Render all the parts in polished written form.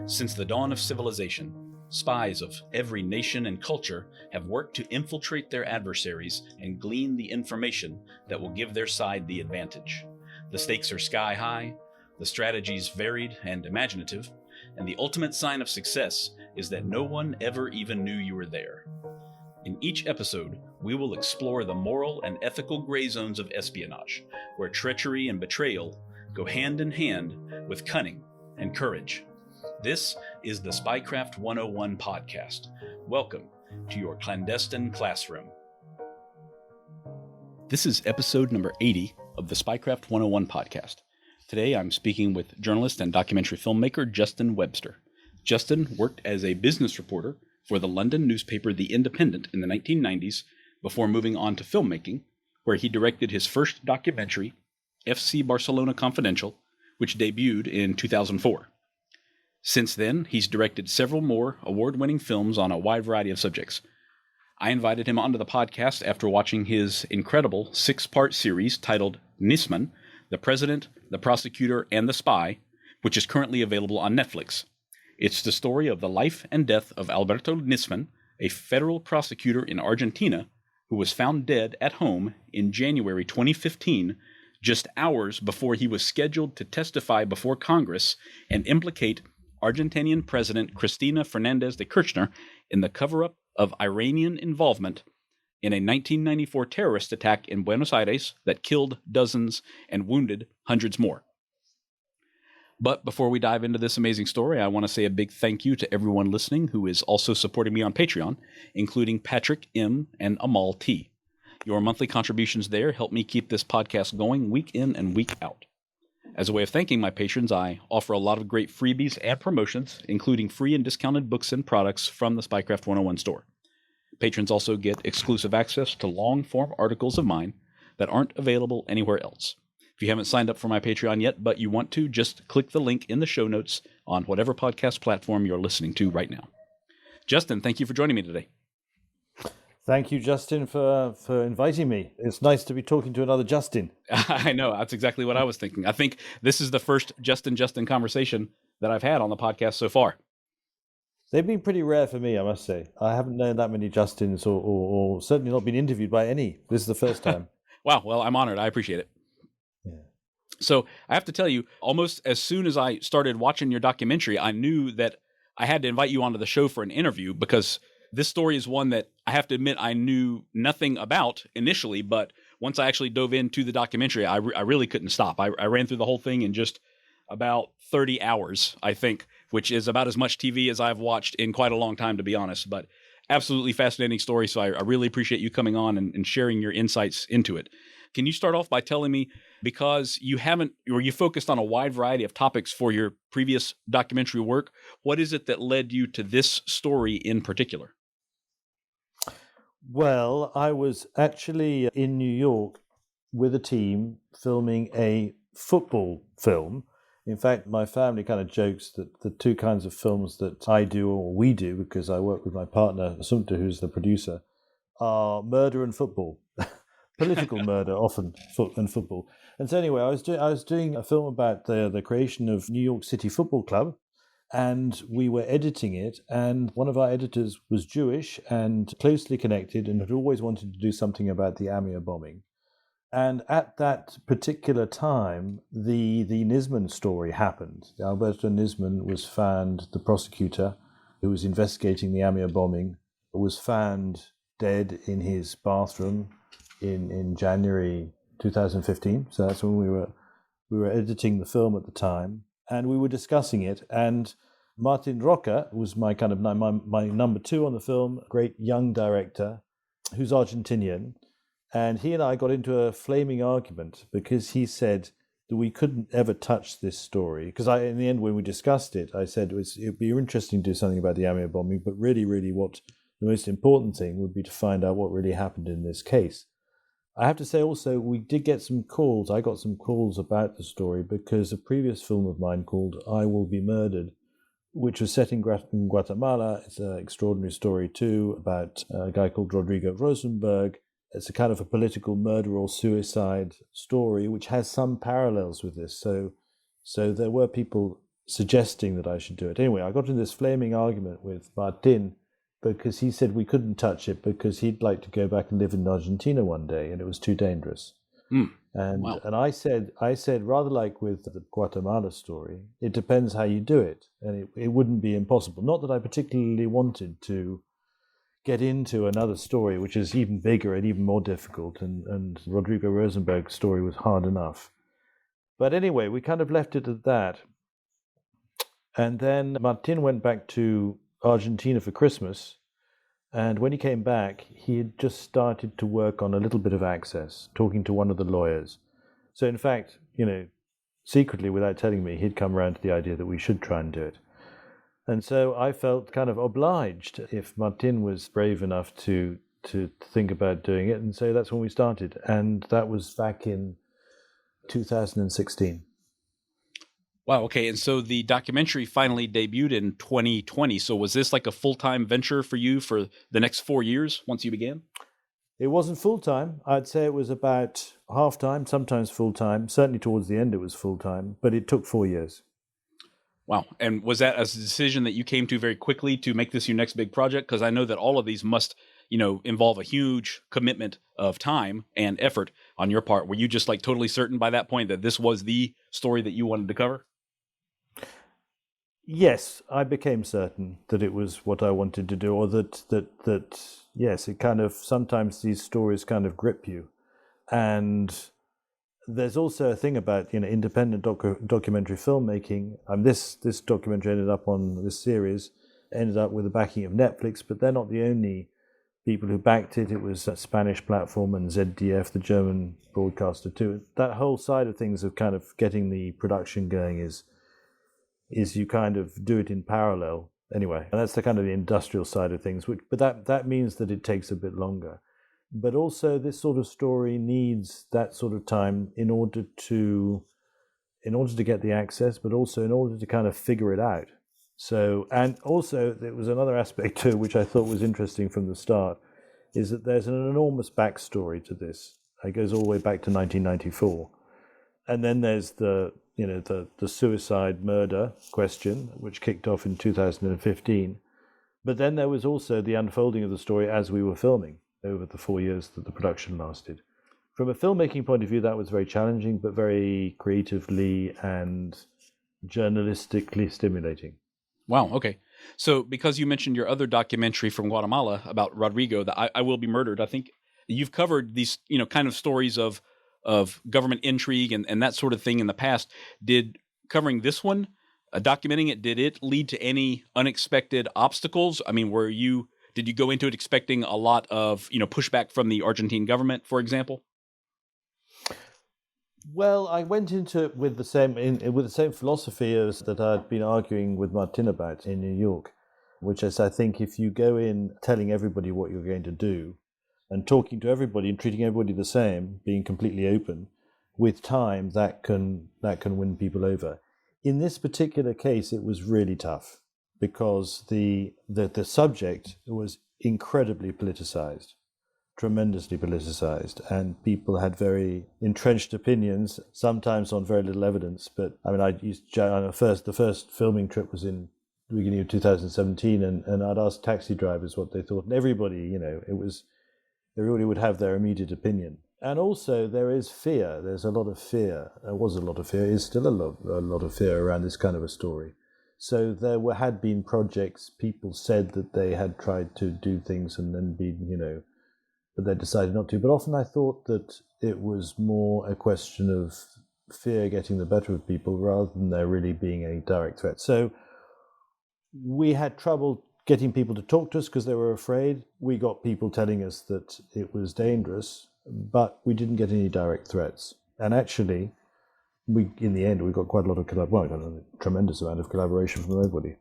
Since the dawn of civilization, spies of every nation and culture have worked to infiltrate their adversaries and glean the information that will give their side the advantage. The stakes are sky high, the strategies varied and imaginative, and the ultimate sign of success is that no one ever even knew you were there. In each episode, we will explore the moral and ethical gray zones of espionage, where treachery and betrayal go hand in hand with cunning and courage. This is the Spycraft 101 podcast. Welcome to your clandestine classroom. This is episode number 80 of the Spycraft 101 podcast. Today I'm speaking with journalist and documentary filmmaker Justin Webster. Justin worked as a business reporter for the London newspaper The Independent in the 1990s before moving on to filmmaking, where he directed his first documentary, FC Barcelona Confidential, which debuted in 2004. Since then, he's directed several more award-winning films on a wide variety of subjects. I invited him onto the podcast after watching his incredible 6-part series titled Nisman, The President, the Prosecutor, and the Spy, which is currently available on Netflix. It's the story of the life and death of Alberto Nisman, a federal prosecutor in Argentina who was found dead at home in January 2015, just hours before he was scheduled to testify before Congress and implicate Argentinian President Cristina Fernández de Kirchner in the cover-up of Iranian involvement in a 1994 terrorist attack in Buenos Aires that killed dozens and wounded hundreds more. But before we dive into this amazing story, I want to say a big thank you to everyone listening who is also supporting me on Patreon, including Patrick M. and Amal T. Your monthly contributions there help me keep this podcast going week in and week out. As a way of thanking my patrons, I offer a lot of great freebies and promotions, including free and discounted books and products from the Spycraft 101 store. Patrons also get exclusive access to long-form articles of mine that aren't available anywhere else. If you haven't signed up for my Patreon yet, but you want to, just click the link in the show notes on whatever podcast platform you're listening to right now. Justin, thank you for joining me today. Thank you, Justin, for inviting me. It's nice to be talking to another Justin. I know. That's exactly what I was thinking. I think this is the first Justin conversation that I've had on the podcast so far. They've been pretty rare for me, I must say. I haven't known that many Justins or certainly not been interviewed by any. This is the first time. Wow. Well, I'm honored. I appreciate it. Yeah. So I have to tell you, almost as soon as I started watching your documentary, I knew that I had to invite you onto the show for an interview because this story is one that I have to admit I knew nothing about initially, but once I actually dove into the documentary, I really couldn't stop. I ran through the whole thing in just about 30 hours, I think, which is about as much TV as I've watched in quite a long time, to be honest. But absolutely fascinating story, so I really appreciate you coming on and sharing your insights into it. Can you start off by telling me, because you focused on a wide variety of topics for your previous documentary work, what is it that led you to this story in particular? Well, I was actually in New York with a team filming a football film. In fact, my family kind of jokes that the two kinds of films that I do, or we do, because I work with my partner, Assumpta, who's the producer, are murder and football. Political murder, often, and football. And so anyway, I was doing a film about the creation of New York City Football Club, and we were editing it, and one of our editors was Jewish and closely connected and had always wanted to do something about the AMIA bombing. And at that particular time, the Nisman story happened. Alberto Nisman was found, the prosecutor who was investigating the AMIA bombing, was found dead in his bathroom in January 2015. So that's when we were editing the film at the time. And we were discussing it, and Martin Roca was my number two on the film, a great young director who's Argentinian, and he and I got into a flaming argument because he said that we couldn't ever touch this story. Because in the end, when we discussed it, I said it'd be interesting to do something about the AMIA bombing, but really, what the most important thing would be to find out what really happened in this case. I have to say also, we did get some calls. I got some calls about the story because a previous film of mine called I Will Be Murdered, which was set in Guatemala. It's an extraordinary story too, about a guy called Rodrigo Rosenberg. It's a kind of a political murder or suicide story, which has some parallels with this. So there were people suggesting that I should do it. Anyway, I got in this flaming argument with Martin because he said we couldn't touch it because he'd like to go back and live in Argentina one day, and it was too dangerous. And Wow. and I said rather like with the Guatemala story, it depends how you do it, and it wouldn't be impossible. Not that I particularly wanted to get into another story which is even bigger and even more difficult, and Rodrigo Rosenberg's story was hard enough. But anyway, we kind of left it at that. And then Martin went back to Argentina for Christmas. And when he came back, he had just started to work on a little bit of Access, talking to one of the lawyers. So in fact, secretly, without telling me, he'd come around to the idea that we should try and do it. And so I felt kind of obliged if Martin was brave enough to think about doing it. And so that's when we started. And that was back in 2016. Wow. Okay. And so the documentary finally debuted in 2020. So was this like a full-time venture for you for the next 4 years once you began? It wasn't full-time. I'd say it was about half-time, sometimes full-time. Certainly towards the end it was full-time, but it took 4 years. Wow. And was that a decision that you came to very quickly to make this your next big project? Because I know that all of these must, involve a huge commitment of time and effort on your part. Were you just like totally certain by that point that this was the story that you wanted to cover? Yes, I became certain that it was what I wanted to do, or that yes, it kind of, sometimes these stories kind of grip you. And there's also a thing about, independent documentary filmmaking. This documentary this series ended up with the backing of Netflix, but they're not the only people who backed it. It was a Spanish platform and ZDF, the German broadcaster too. That whole side of things of kind of getting the production going is you kind of do it in parallel anyway. And that's the kind of the industrial side of things, but that means that it takes a bit longer. But also this sort of story needs that sort of time in order to get the access, but also in order to kind of figure it out. So, and also there was another aspect too, which I thought was interesting from the start, is that there's an enormous backstory to this. It goes all the way back to 1994. And then there's the suicide murder question, which kicked off in 2015. But then there was also the unfolding of the story as we were filming over the 4 years that the production lasted. From a filmmaking point of view, that was very challenging, but very creatively and journalistically stimulating. Wow. Okay. So because you mentioned your other documentary from Guatemala about Rodrigo, that I Will Be Murdered, I think you've covered these, kind of stories of government intrigue and that sort of thing in the past. Did covering this one, documenting it, did it lead to any unexpected obstacles? I mean, did you go into it expecting a lot of, pushback from the Argentine government, for example? Well, I went into it with the same philosophy as that I'd been arguing with Martin about in New York, which is, I think, if you go in telling everybody what you're going to do and talking to everybody and treating everybody the same, being completely open, with time that can win people over. In this particular case, it was really tough because the subject was incredibly politicized. Tremendously politicized, and people had very entrenched opinions, sometimes on very little evidence. But I mean, the first filming trip was in the beginning of 2017, and I'd asked taxi drivers what they thought, and everybody would have their immediate opinion. And also there is fear. There's a lot of fear. There was a lot of fear. Is still a lot of fear around this kind of a story. So there had been projects. People said that they had tried to do things and then been, but they decided not to. But often I thought that it was more a question of fear getting the better of people rather than there really being a direct threat. So we had trouble getting people to talk to us because they were afraid. We got people telling us that it was dangerous, but we didn't get any direct threats. And actually, in the end, we got quite a lot of a tremendous amount of collaboration from everybody.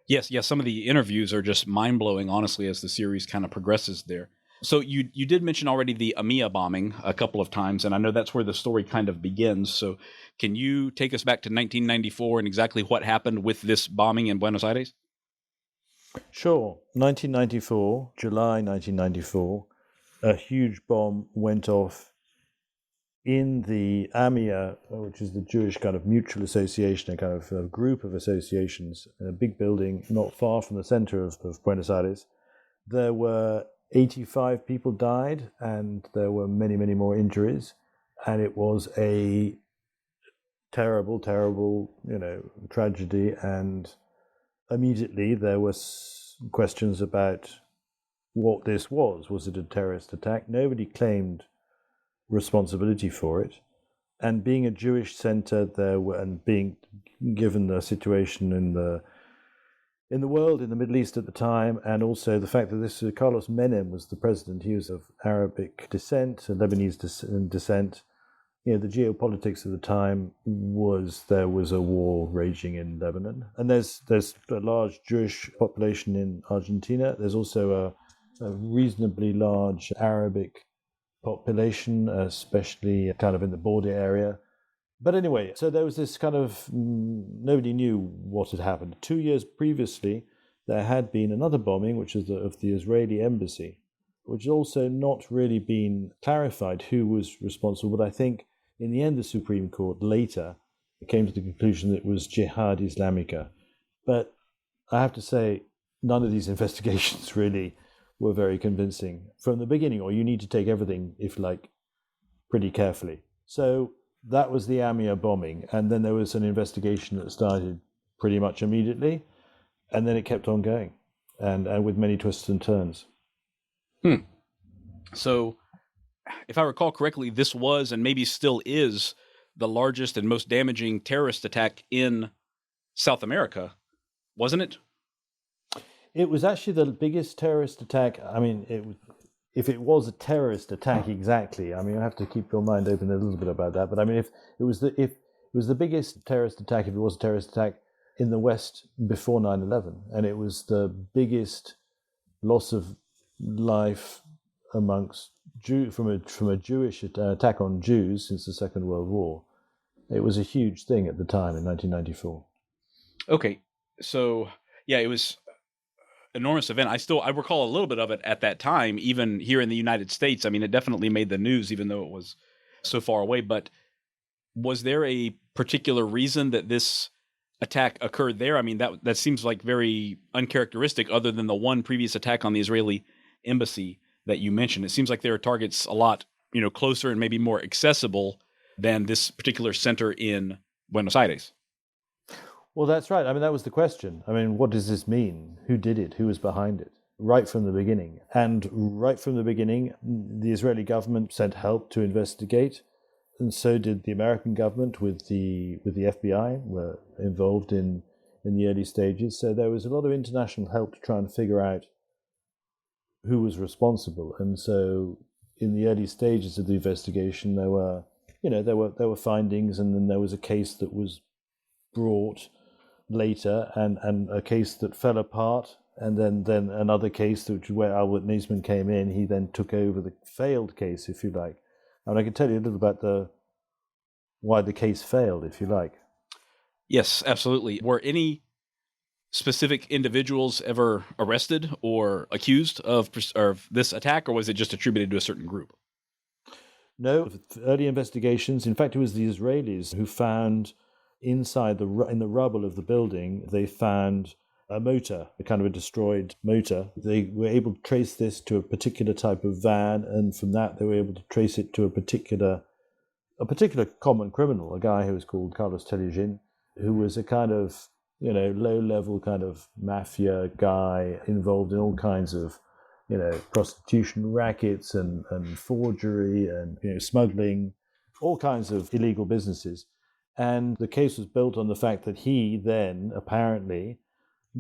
Yes. Some of the interviews are just mind-blowing, honestly, as the series kind of progresses there. So you did mention already the AMIA bombing a couple of times, and I know that's where the story kind of begins. So can you take us back to 1994 and exactly what happened with this bombing in Buenos Aires? Sure. 1994, July 1994, a huge bomb went off in the AMIA, which is the Jewish kind of mutual association, a kind of a group of associations, in a big building not far from the center of Buenos Aires, there were 85 people died, and there were many, many more injuries. And it was a terrible, terrible, tragedy. And immediately there was questions about what this was. Was it a terrorist attack? Nobody claimed responsibility for it. And being a Jewish center there, and being given the situation in the world, in the Middle East at the time, and also the fact that this Carlos Menem was the president. He was of Arabic descent, Lebanese descent. The geopolitics of the time was there was a war raging in Lebanon, and there's a large Jewish population in Argentina. There's also a reasonably large Arabic population, especially kind of in the border area. But anyway, so there was this kind of, nobody knew what had happened. 2 years previously, there had been another bombing, which is of the Israeli embassy, which had also not really been clarified who was responsible. But I think in the end, the Supreme Court later came to the conclusion that it was Jihad Islamica. But I have to say, none of these investigations really were very convincing from the beginning, or you need to take everything, if you like, pretty carefully. So that was the AMIA bombing, and then there was an investigation that started pretty much immediately, and then it kept on going, and with many twists and turns. So, if I recall correctly, this was, and maybe still is, the largest and most damaging terrorist attack in South America, wasn't it? It was actually the biggest terrorist attack. I mean, if it was a terrorist attack exactly, I mean, you have to keep your mind open a little bit about that. But I mean, if it was the biggest terrorist attack, if it was a terrorist attack in the West before 9/11, and it was the biggest loss of life amongst from a Jewish attack on Jews since the Second World War. It was a huge thing at the time in 1994. Okay, so yeah, it was enormous event. I recall a little bit of it at that time, even here in the United States. I mean, it definitely made the news, even though it was so far away. But was there a particular reason that this attack occurred there? I mean, that seems like very uncharacteristic, other than the one previous attack on the Israeli embassy that you mentioned. It seems like there are targets a lot, closer and maybe more accessible than this particular center in Buenos Aires. Well, that's right. I mean, that was the question. I mean, what does this mean? Who did it? Who was behind it? Right from the beginning. And right from the beginning, the Israeli government sent help to investigate, and so did the American government with the FBI, were involved in the early stages. So there was a lot of international help to try and figure out who was responsible. And so in the early stages of the investigation, there were findings, and then there was a case that was brought later, and a case that fell apart, and then another case where Alberto Nisman came in. He then took over the failed case, if you like. And I can tell you a little about why the case failed, if you like. Yes, absolutely. Were any specific individuals ever arrested or accused of this attack, or was it just attributed to a certain group? No, early investigations. In fact, it was the Israelis who found inside in the rubble of the building, they found a motor, a kind of a destroyed motor. They were able to trace this to a particular type of van, and from that they were able to trace it to a particular common criminal, a guy who was called Carlos Telegin, who was a kind of low-level kind of mafia guy involved in all kinds of prostitution rackets and forgery and smuggling, all kinds of illegal businesses. And the case was built on the fact that he then apparently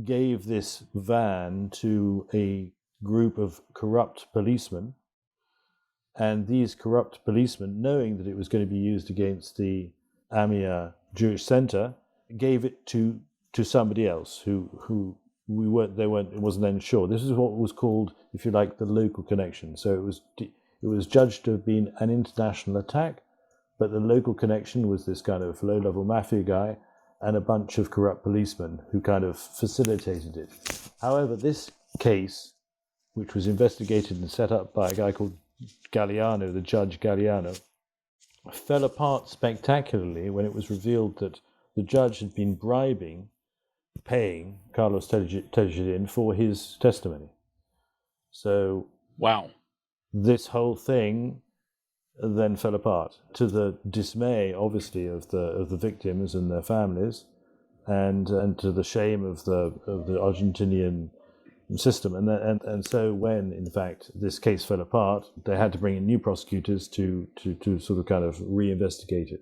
gave this van to a group of corrupt policemen. And these corrupt policemen, knowing that it was going to be used against the AMIA Jewish Center, gave it to somebody else who it wasn't then sure. This is what was called, if you like, the local connection. So it was judged to have been an international attack, but the local connection was this kind of low-level mafia guy and a bunch of corrupt policemen who kind of facilitated it. However, this case, which was investigated and set up by a guy called Galliano, the judge Galliano, fell apart spectacularly when it was revealed that the judge had been paying Carlos Tellerin for his testimony. So Wow. this whole thing then fell apart, to the dismay, obviously, of the victims and their families, and to the shame of the Argentinian system. And so when, in fact, this case fell apart, they had to bring in new prosecutors to sort of kind of reinvestigate it.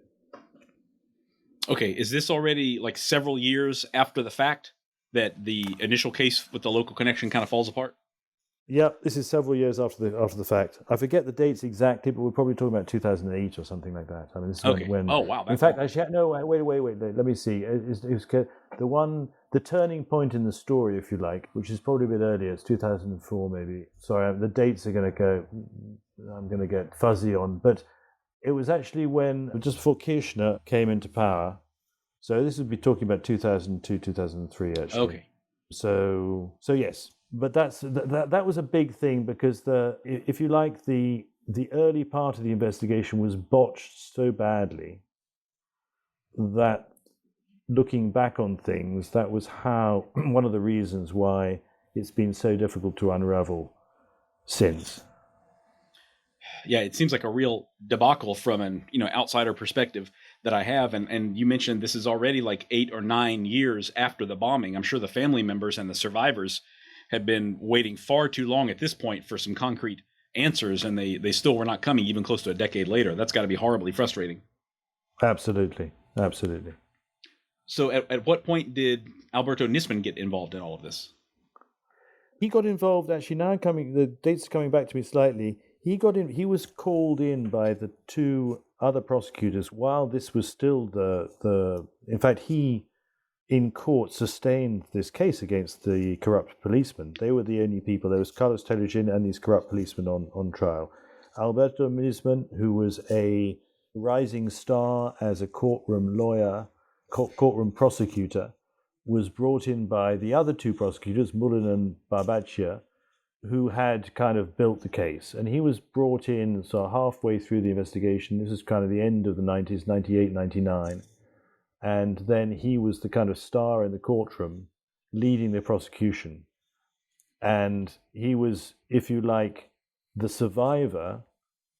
Okay, is this already like several years after the fact that the initial case with the local connection kind of falls apart? Yeah, this is several years after the fact. I forget the dates exactly, but we're probably talking about 2008 or something like that. I mean, this is Okay. when Oh, wow. in fact, actually, no, wait. Let me see. It was the turning point in the story, if you like, which is probably a bit earlier. It's 2004, maybe. Sorry, the dates are going to go. I'm going to get fuzzy on, but it was actually just before Kirchner came into power. So this would be talking about 2002, 2003, actually. Okay. So yes. But that was a big thing, because if you like, the early part of the investigation was botched so badly that, looking back on things, that was one of the reasons why it's been so difficult to unravel since. Yeah, it seems like a real debacle from an outsider perspective that I have, and you mentioned this is already like 8 or 9 years after the bombing. I'm sure the family members and the survivors had been waiting far too long at this point for some concrete answers, and they still were not coming even close to a decade later. That's got to be horribly frustrating. Absolutely. So at what point did Alberto Nisman get involved in all of this? He got involved, actually, the dates are coming back to me slightly. He was called in by the two other prosecutors while this was still in fact, he in court sustained this case against the corrupt policemen. They were the only people. There was Carlos Tellerin and these corrupt policemen on trial. Alberto Nisman, who was a rising star as a courtroom lawyer, courtroom prosecutor, was brought in by the other two prosecutors, Mullin and Barbaccia, who had kind of built the case. And he was brought in halfway through the investigation. This is kind of the end of the 90s, 98, 99. And then he was the kind of star in the courtroom leading the prosecution. And he was, if you like, the survivor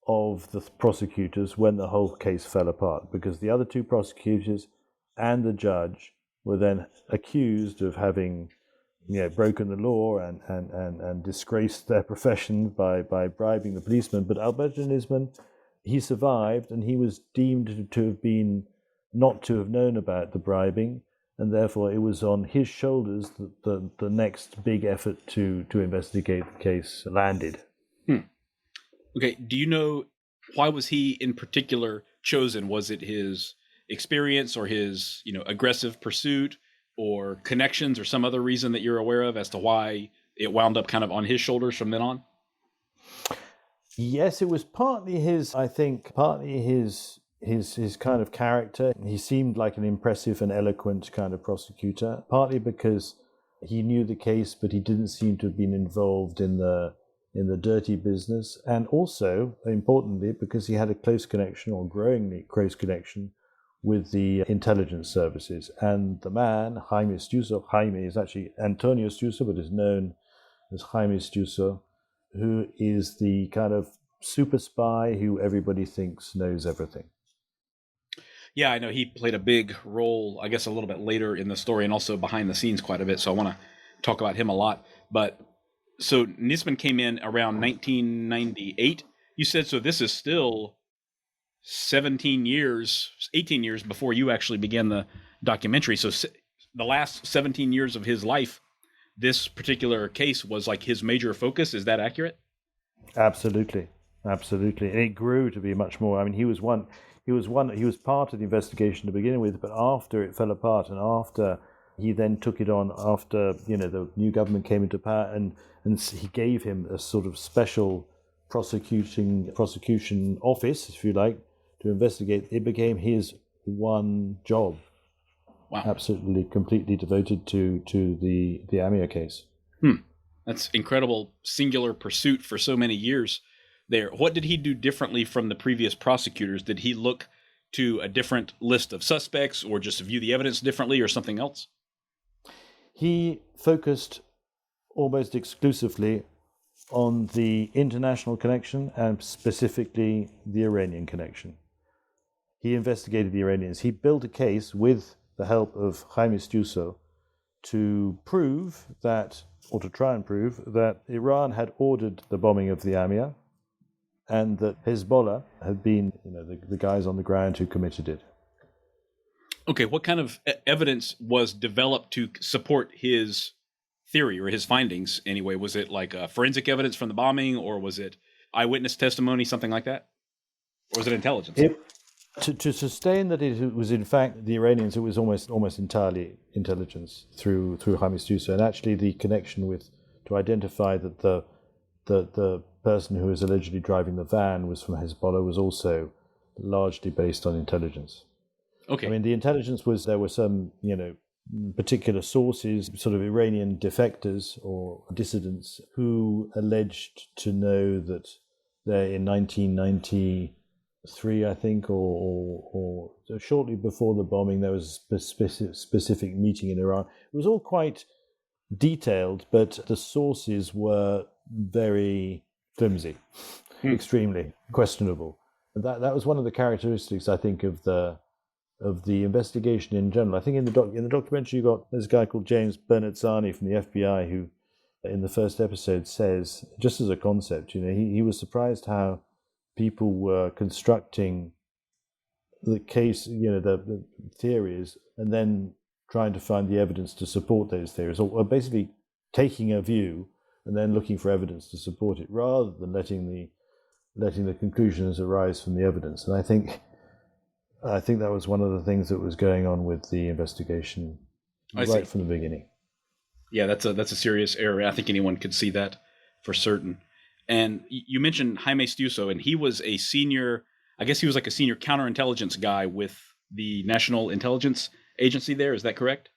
of the prosecutors when the whole case fell apart, because the other two prosecutors and the judge were then accused of having broken the law and disgraced their profession by bribing the policemen. But Alberto Nisman, he survived, and he was deemed to have been not to have known about the bribing, and therefore it was on his shoulders that the next big effort to investigate the case landed. Okay, do you know why was he in particular chosen? Was it his experience or his aggressive pursuit or connections or some other reason that you're aware of as to why it wound up kind of on his shoulders from then on? Yes, it was partly his kind of character. He seemed like an impressive and eloquent kind of prosecutor, partly because he knew the case, but he didn't seem to have been involved in the dirty business. And also, importantly, because he had a close connection, or growingly close connection, with the intelligence services. And the man, Jaime Stiuso, Jaime is actually Antonio Stiuso, but is known as Jaime Stiuso, who is the kind of super spy who everybody thinks knows everything. Yeah, I know he played a big role, I guess, a little bit later in the story, and also behind the scenes quite a bit. So I want to talk about him a lot. But so Nisman came in around 1998, you said. So this is still 18 years before you actually began the documentary. So the last 17 years of his life, this particular case was like his major focus. Is that accurate? Absolutely. And it grew to be much more. I mean, he was part of the investigation to begin with, but after it fell apart, and after he then took it on, after the new government came into power, and he gave him a sort of special prosecution office, if you like, to investigate. It became his one job. Wow. Absolutely, completely devoted to the AMIA case. That's incredible, singular pursuit for so many years. there. What did he do differently from the previous prosecutors? Did he look to a different list of suspects or just view the evidence differently or something else? He focused almost exclusively on the international connection and specifically the Iranian connection. He investigated the Iranians. He built a case with the help of Jaime Stiuso to prove that, or to try and prove, that Iran had ordered the bombing of the AMIA and that Hezbollah had been, the guys on the ground who committed it. Okay, what kind of evidence was developed to support his theory or his findings anyway? Was it like forensic evidence from the bombing, or was it eyewitness testimony, something like that? Or was it intelligence? To sustain that it was in fact the Iranians, it was almost entirely intelligence through Jaime Stiuso, and actually the connection to identify that the person who was allegedly driving the van was from Hezbollah was also largely based on intelligence. Okay. I mean, the intelligence was, there were some, particular sources, sort of Iranian defectors or dissidents who alleged to know that they in 1993, I think, or shortly before the bombing, there was a specific meeting in Iran. It was all quite detailed, but the sources were very flimsy, extremely questionable. That was one of the characteristics, I think, of the investigation in general. I think in the documentary there's a guy called James Bernazzani from the FBI who, in the first episode, says, just as a concept, he was surprised how people were constructing the case, the theories, and then trying to find the evidence to support those theories, or basically taking a view and then looking for evidence to support it, rather than letting the conclusions arise from the evidence. And I think that was one of the things that was going on with the investigation right from the beginning. Yeah, that's a serious error. I think anyone could see that for certain. And you mentioned Jaime Stiuso, and he was a senior, I guess he was like a senior counterintelligence guy with the National Intelligence Agency there. Is that correct?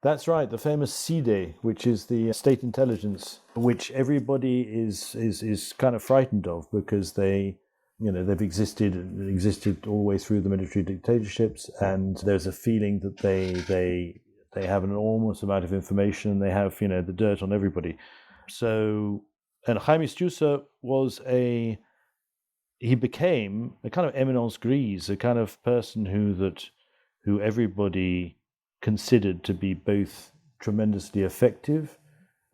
That's right. The famous CIDE, which is the state intelligence, which everybody is kind of frightened of because they've existed all the way through the military dictatorships, and there's a feeling that they have an enormous amount of information, and they have the dirt on everybody. So, and Jaime Stiuso he became a kind of eminence grise, a kind of person who everybody considered to be both tremendously effective,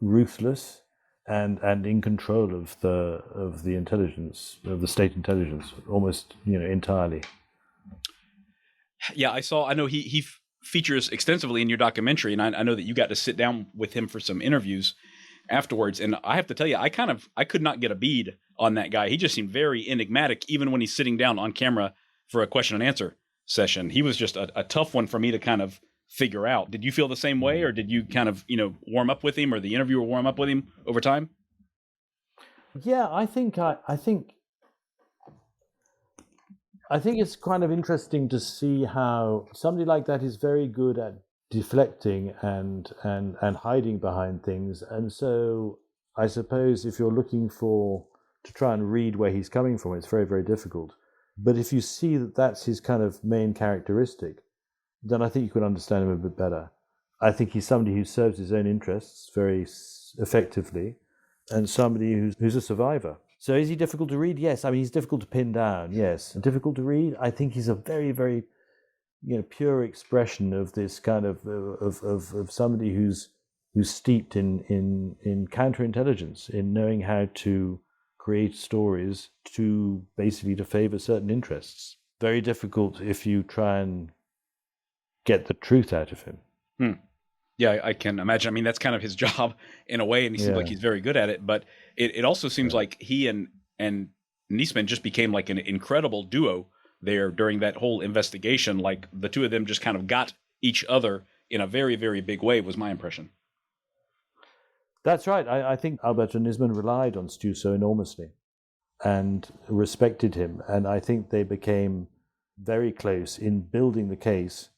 ruthless, and in control of the intelligence, of the state intelligence, almost entirely. Yeah, I know he features extensively in your documentary, and I know that you got to sit down with him for some interviews afterwards. And I have to tell you, I could not get a bead on that guy. He just seemed very enigmatic, even when he's sitting down on camera for a question and answer session. He was just a tough one for me to kind of figure out. Did you feel the same way, or did you kind of warm up with him, or the interviewer warm up with him over time? Yeah, I think it's kind of interesting to see how somebody like that is very good at deflecting and hiding behind things. And so I suppose if you're looking to try and read where he's coming from, it's very, very difficult. But if you see that that's his kind of main characteristic, then I think you can understand him a bit better. I think he's somebody who serves his own interests very effectively, and somebody who's a survivor. So is he difficult to read? Yes. I mean, he's difficult to pin down. Yes. Difficult to read? I think he's a very, very pure expression of this kind of somebody who's steeped in counterintelligence, in knowing how to create stories to favor certain interests. Very difficult if you try and get the truth out of him. Yeah, I can imagine. I mean, that's kind of his job in a way, and he seems like he's very good at it. But it also seems like he and Nisman just became like an incredible duo there during that whole investigation. Like the two of them just kind of got each other in a very, very big way, was my impression. That's right. I think Alberto Nisman relied on Stiuso enormously and respected him. And I think they became very close in building the case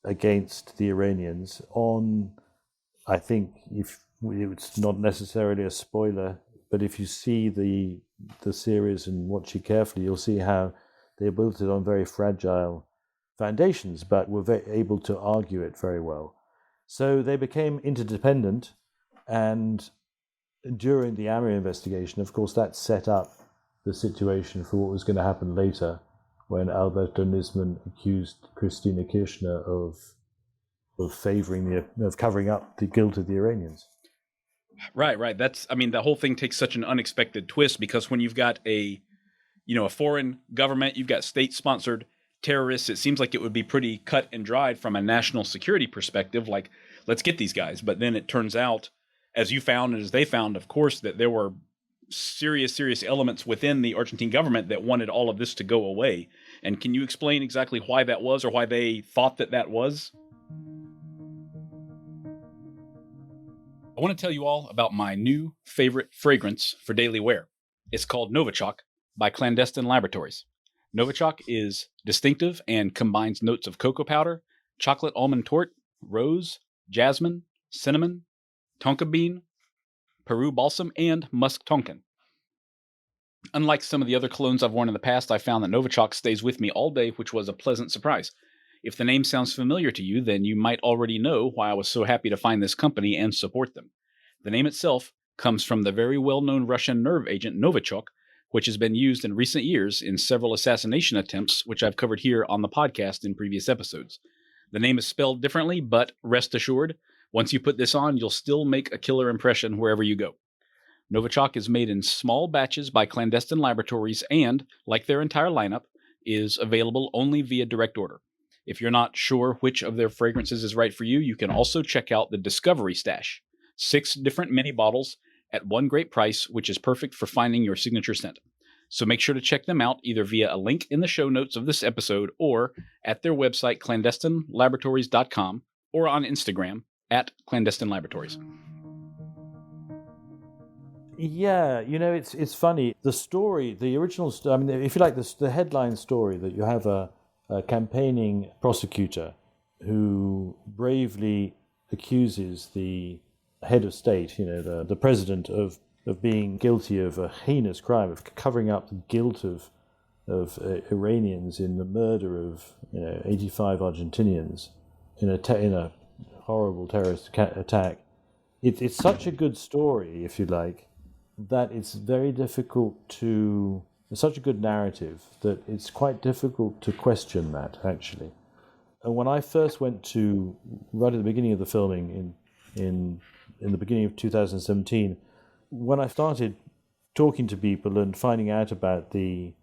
against the Iranians on, I think, if it's not necessarily a spoiler, But if you see the series and watch it carefully, you'll see how they built it on very fragile foundations, but were able to argue it very well. So they became interdependent, and during the AMIA investigation, of course, that set up the situation for what was going to happen later when Alberto Nisman accused Cristina Kirchner of covering up the guilt of the Iranians. Right. The whole thing takes such an unexpected twist, because when you've got a foreign government, you've got state-sponsored terrorists, it seems like it would be pretty cut and dried from a national security perspective, like, let's get these guys. But then it turns out, as you found and as they found, of course, that there were serious elements within the Argentine government that wanted all of this to go away. And can you explain exactly why that was, or why they thought that was? I want to tell you all about my new favorite fragrance for daily wear. It's called Novichok by Clandestine Laboratories. Novichok is distinctive and combines notes of cocoa powder, chocolate almond tort, rose, jasmine, cinnamon, tonka bean, Peru balsam, and musk tonkin. Unlike some of the other colognes I've worn in the past, I found that Novichok stays with me all day, which was a pleasant surprise. If the name sounds familiar to you, then you might already know why I was so happy to find this company and support them. The name itself comes from the very well-known Russian nerve agent Novichok, which has been used in recent years in several assassination attempts, which I've covered here on the podcast in previous episodes. The name is spelled differently, but rest assured, once you put this on, you'll still make a killer impression wherever you go. Novichok is made in small batches by Clandestine Laboratories and, like their entire lineup, is available only via direct order. If you're not sure which of their fragrances is right for you, you can also check out the Discovery Stash. 6 different mini bottles at one great price, which is perfect for finding your signature scent. So make sure to check them out either via a link in the show notes of this episode or at their website clandestinelaboratories.com or on Instagram at Clandestine Laboratories. Yeah, it's funny. The story, the original story, if you like, the headline story that you have a campaigning prosecutor who bravely accuses the head of state, the president of being guilty of a heinous crime, of covering up the guilt of Iranians in the murder of 85 Argentinians in a horrible terrorist attack. It's such a good story, if you like, that it's very difficult to... It's such a good narrative that it's quite difficult to question that, actually. And when I first went to, right at the beginning of the filming, in the beginning of 2017, when I started talking to people and finding out about the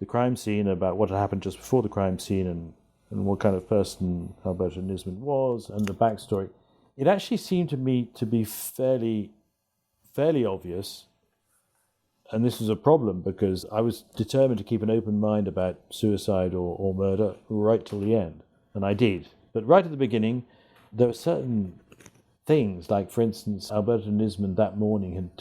crime scene, about what had happened just before the crime scene, and what kind of person Alberto Nisman was, and the backstory, it actually seemed to me to be fairly obvious. And this was a problem because I was determined to keep an open mind about suicide or murder right till the end. And I did. But right at the beginning, there were certain things, like, for instance, Alberto Nisman that morning had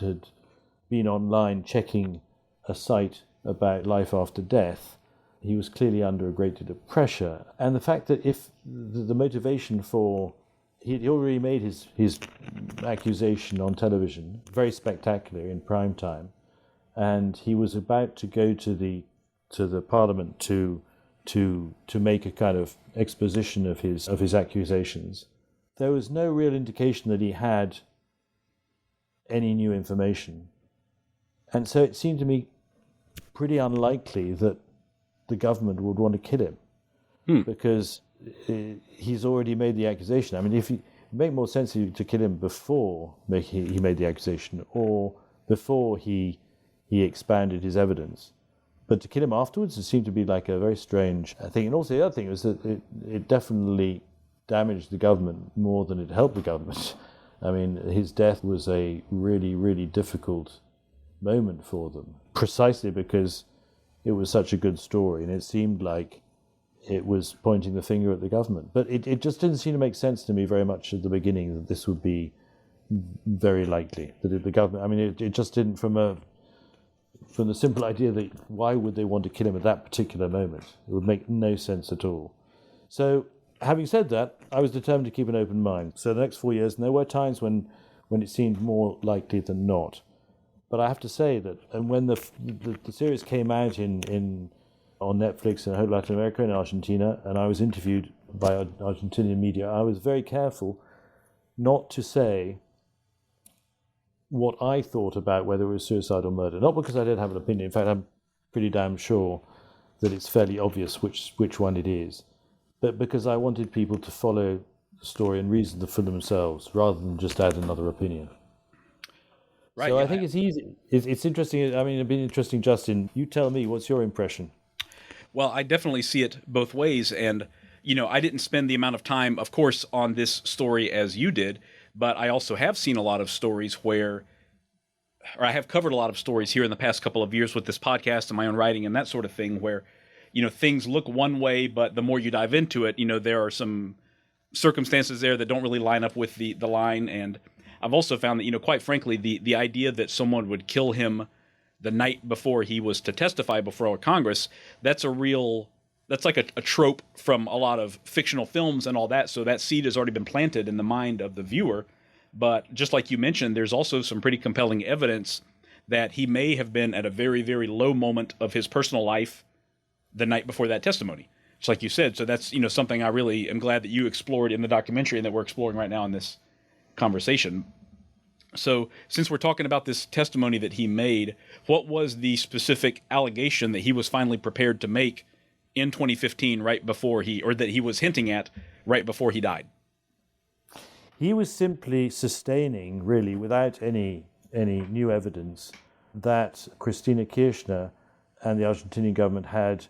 been online checking a site about life after death. He was clearly under a great deal of pressure. And the fact that if the motivation for... He'd already made his accusation on television, very spectacular in prime time, and he was about to go to the parliament to make a kind of exposition of his accusations. There was no real indication that he had any new information, and so it seemed to me pretty unlikely that the government would want to kill him, because he's already made the accusation. If it make more sense to kill him before he made the accusation, or before he expanded his evidence. But to kill him afterwards, it seemed to be like a very strange thing. And also the other thing was that it definitely damaged the government more than it helped the government. His death was a really, really difficult moment for them, precisely because it was such a good story, and it seemed like it was pointing the finger at the government. But it just didn't seem to make sense to me very much at the beginning that this would be very likely, that the government... it just didn't, from the simple idea that why would they want to kill him at that particular moment? It would make no sense at all. So, having said that, I was determined to keep an open mind. So the next 4 years, and there were times when it seemed more likely than not. But I have to say that, and when the series came out on Netflix in whole Latin America and Argentina, and I was interviewed by Argentinian media, I was very careful not to say what I thought about whether it was suicide or murder. Not because I didn't have an opinion. In fact, I'm pretty damn sure that it's fairly obvious which one it is. But because I wanted people to follow the story and reason for themselves, rather than just add another opinion. Right. So yeah. I think it's easy. It's interesting. I mean, it'd be interesting, Justin. You tell me, what's your impression? Well, I definitely see it both ways. And, I didn't spend the amount of time, of course, on this story as you did, but I also have seen a lot of stories or I have covered a lot of stories here in the past couple of years with this podcast and my own writing and that sort of thing where, things look one way, but the more you dive into it, there are some circumstances there that don't really line up with the line. And I've also found that, quite frankly, the idea that someone would kill him the night before he was to testify before Congress, that's like a trope from a lot of fictional films and all that. So that seed has already been planted in the mind of the viewer. But just like you mentioned, there's also some pretty compelling evidence that he may have been at a very, very low moment of his personal life the night before that testimony. Just like you said. So that's, something I really am glad that you explored in the documentary and that we're exploring right now in this conversation. So since we're talking about this testimony that he made, what was the specific allegation that he was finally prepared to make in 2015 that he was hinting at right before he died? He was simply sustaining, really, without any new evidence, that Cristina Kirchner and the Argentinian government had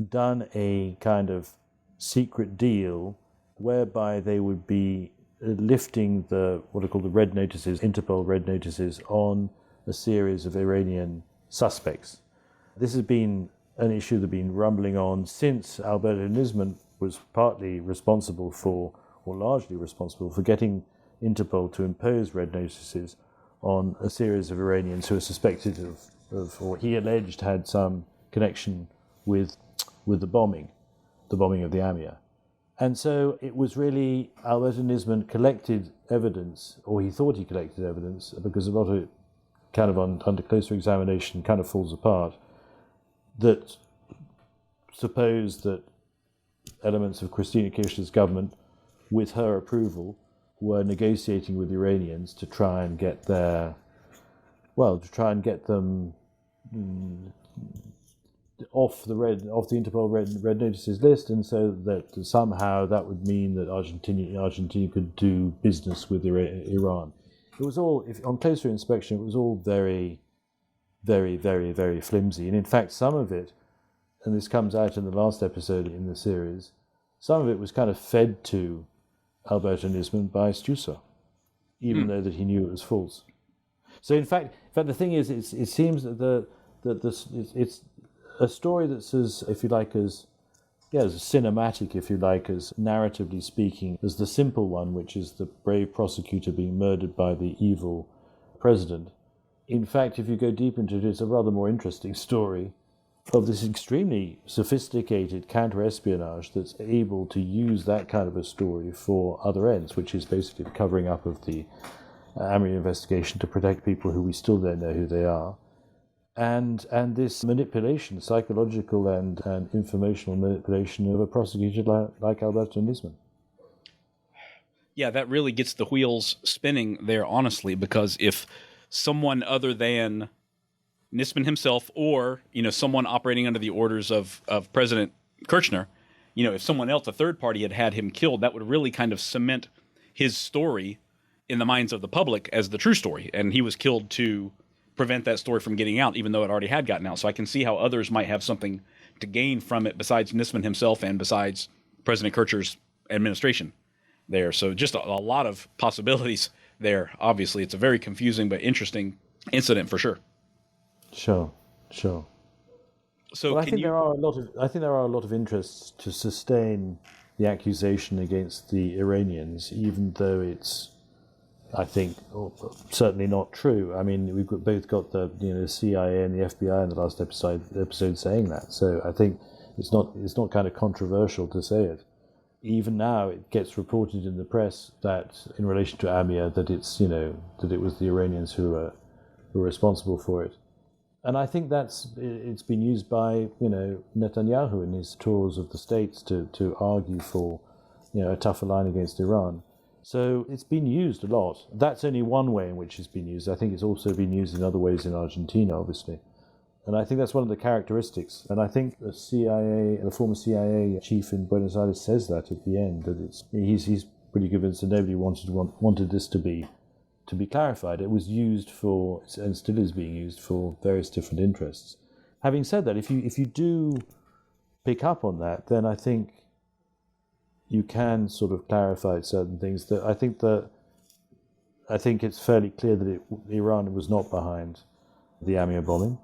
done a kind of secret deal whereby they would be lifting what are called the red notices, Interpol red notices, on a series of Iranian suspects. This has been an issue that has been rumbling on since Alberto Nisman was partly responsible for, or largely responsible for, getting Interpol to impose red notices on a series of Iranians who are suspected of or he alleged had some connection with the bombing of the AMIA. And so it was really Alberto Nisman collected evidence, or he thought he collected evidence, because a lot of it kind of under closer examination kind of falls apart, that supposed that elements of Cristina Kirchner's government, with her approval, were negotiating with the Iranians to try and get them off the Interpol red notices list, and so that somehow that would mean that Argentina could do business with Iran. It was all, on closer inspection, it was all very, very, very, very flimsy. And in fact, some of it, and this comes out in the last episode in the series, some of it was kind of fed to Alberto Nisman by Stiuso, even though that he knew it was false. So in fact, the thing is, it seems that it's a story that's as cinematic, if you like, as narratively speaking, as the simple one, which is the brave prosecutor being murdered by the evil president. In fact, if you go deep into it, it's a rather more interesting story of this extremely sophisticated counter-espionage that's able to use that kind of a story for other ends, which is basically the covering up of the AMIA investigation to protect people who we still don't know who they are. And this manipulation, psychological and informational manipulation of a prosecutor like Alberto Nisman. Yeah, that really gets the wheels spinning there, honestly, because if someone other than Nisman himself, or someone operating under the orders of President Kirchner, if someone else, a third party, had him killed, that would really kind of cement his story in the minds of the public as the true story. And he was killed to prevent that story from getting out, even though it already had gotten out. So I can see how others might have something to gain from it besides Nisman himself and besides President Kirchner's administration there. So just a lot of possibilities there. Obviously, it's a very confusing but interesting incident for sure. Sure. So well, I think there are a lot of interests to sustain the accusation against the Iranians, even though it's, I think, certainly not true. I mean, we've both got the CIA and the FBI in the last episode saying that. So I think it's not kind of controversial to say it. Even now, it gets reported in the press that, in relation to AMIA, that it's that it was the Iranians who were who are responsible for it. And I think it's been used by, Netanyahu in his tours of the states to argue for, a tougher line against Iran. So it's been used a lot. That's only one way in which it's been used. I think it's also been used in other ways in Argentina, obviously. And I think that's one of the characteristics. And I think the former CIA chief in Buenos Aires says that at the end, that he's pretty convinced that nobody wanted this to be clarified. It was used for, and still is being used for, various different interests. Having said that, if you do pick up on that, then I think you can sort of clarify certain things. That I think it's fairly clear that Iran was not behind the AMIA bombing,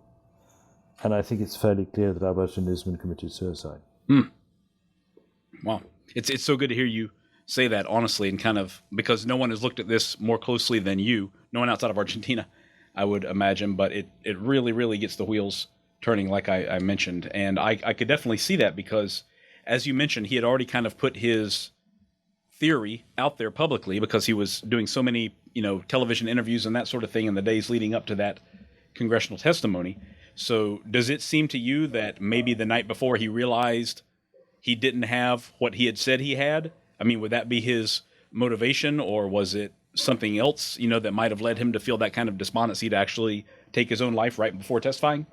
and I think it's fairly clear that Alberto Nisman committed suicide. Wow, it's so good to hear you say that honestly, and kind of, because no one has looked at this more closely than you, no one outside of Argentina, I would imagine, but it really, really gets the wheels turning, like I mentioned. And I could definitely see that because, as you mentioned, he had already kind of put his theory out there publicly because he was doing so many, television interviews and that sort of thing in the days leading up to that congressional testimony. So does it seem to you that maybe the night before he realized he didn't have what he had said he had? I mean, would that be his motivation, or was it something else, that might have led him to feel that kind of despondency to actually take his own life right before testifying?